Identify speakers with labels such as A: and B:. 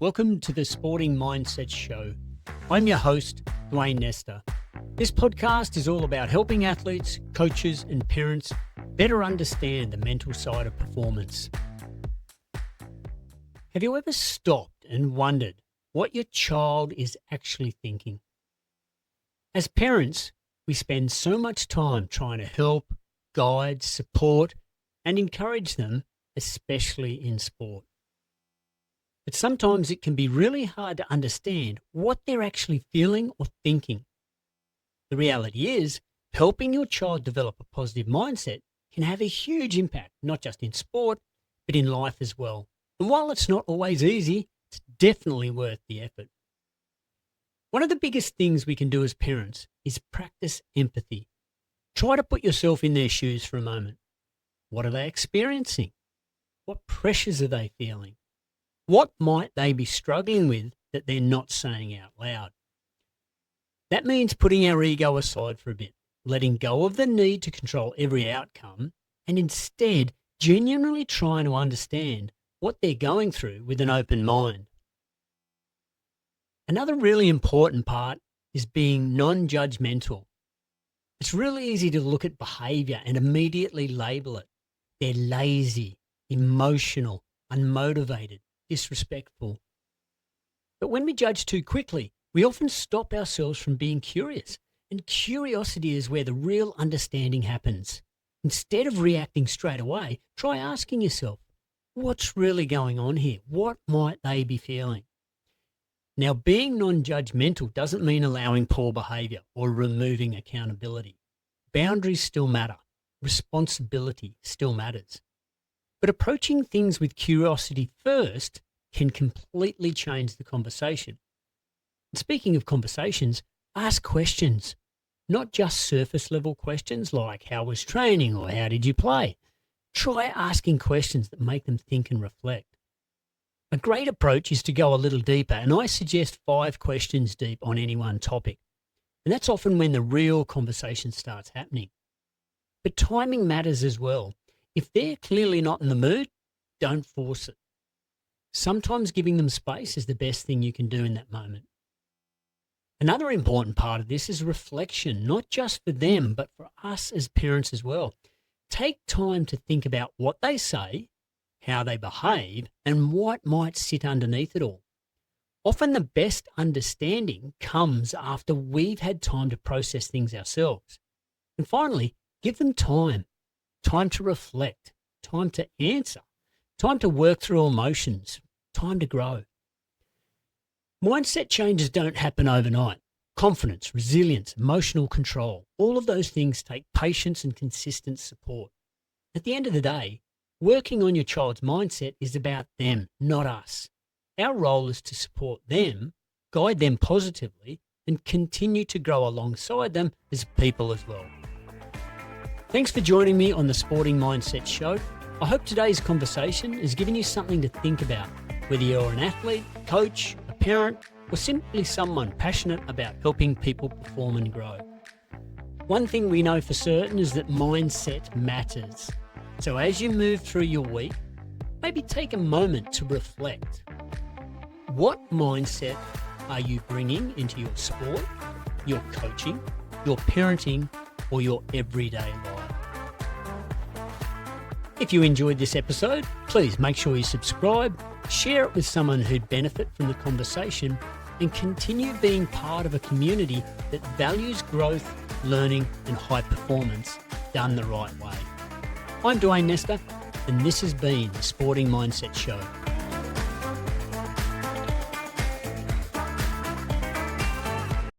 A: Welcome to the Sporting Mindset Show. I'm your host, Dwayne Nestor. This podcast is all about helping athletes, coaches, and parents better understand the mental side of performance. Have you ever stopped and wondered what your child is actually thinking? As parents, we spend so much time trying to help, guide, support, and encourage them, especially in sport. But sometimes it can be really hard to understand what they're actually feeling or thinking. The reality is, helping your child develop a positive mindset can have a huge impact, not just in sport, but in life as well. And while it's not always easy, it's definitely worth the effort. One of the biggest things we can do as parents is practice empathy. Try to put yourself in their shoes for a moment. What are they experiencing? What pressures are they feeling? What might they be struggling with that they're not saying out loud? That means putting our ego aside for a bit, letting go of the need to control every outcome, and instead genuinely trying to understand what they're going through with an open mind. Another really important part is being non-judgmental. It's really easy to look at behavior and immediately label it. They're lazy, emotional, unmotivated, disrespectful. But when we judge too quickly, we often stop ourselves from being curious. And curiosity is where the real understanding happens. Instead of reacting straight away, try asking yourself, what's really going on here? What might they be feeling? Now, being non-judgmental doesn't mean allowing poor behavior or removing accountability. Boundaries still matter. Responsibility still matters. But approaching things with curiosity first can completely change the conversation. And speaking of conversations, ask questions, not just surface level questions like how was training or how did you play? Try asking questions that make them think and reflect. A great approach is to go a little deeper, and I suggest 5 questions deep on any one topic. And that's often when the real conversation starts happening. But timing matters as well. If they're clearly not in the mood, don't force it. Sometimes giving them space is the best thing you can do in that moment. Another important part of this is reflection, not just for them, but for us as parents as well. Take time to think about what they say, how they behave, and what might sit underneath it all. Often the best understanding comes after we've had time to process things ourselves. And finally, give them time to reflect, time to answer, time to work through emotions, time to grow. Mindset changes don't happen overnight. Confidence, resilience, emotional control, all of those things take patience and consistent support. At the end of the day, working on your child's mindset is about them, not us. Our role is to support them, guide them positively, and continue to grow alongside them as people as well. Thanks for joining me on the Sporting Mindset Show. I hope today's conversation has given you something to think about, whether you're an athlete, coach, a parent, or simply someone passionate about helping people perform and grow. One thing we know for certain is that mindset matters. So as you move through your week, maybe take a moment to reflect. What mindset are you bringing into your sport, your coaching, your parenting, or your everyday life? If you enjoyed this episode, please make sure you subscribe, share it with someone who'd benefit from the conversation, and continue being part of a community that values growth, learning, and high performance done the right way. I'm Dwayne Nestor, and this has been the Sporting Mindset Show.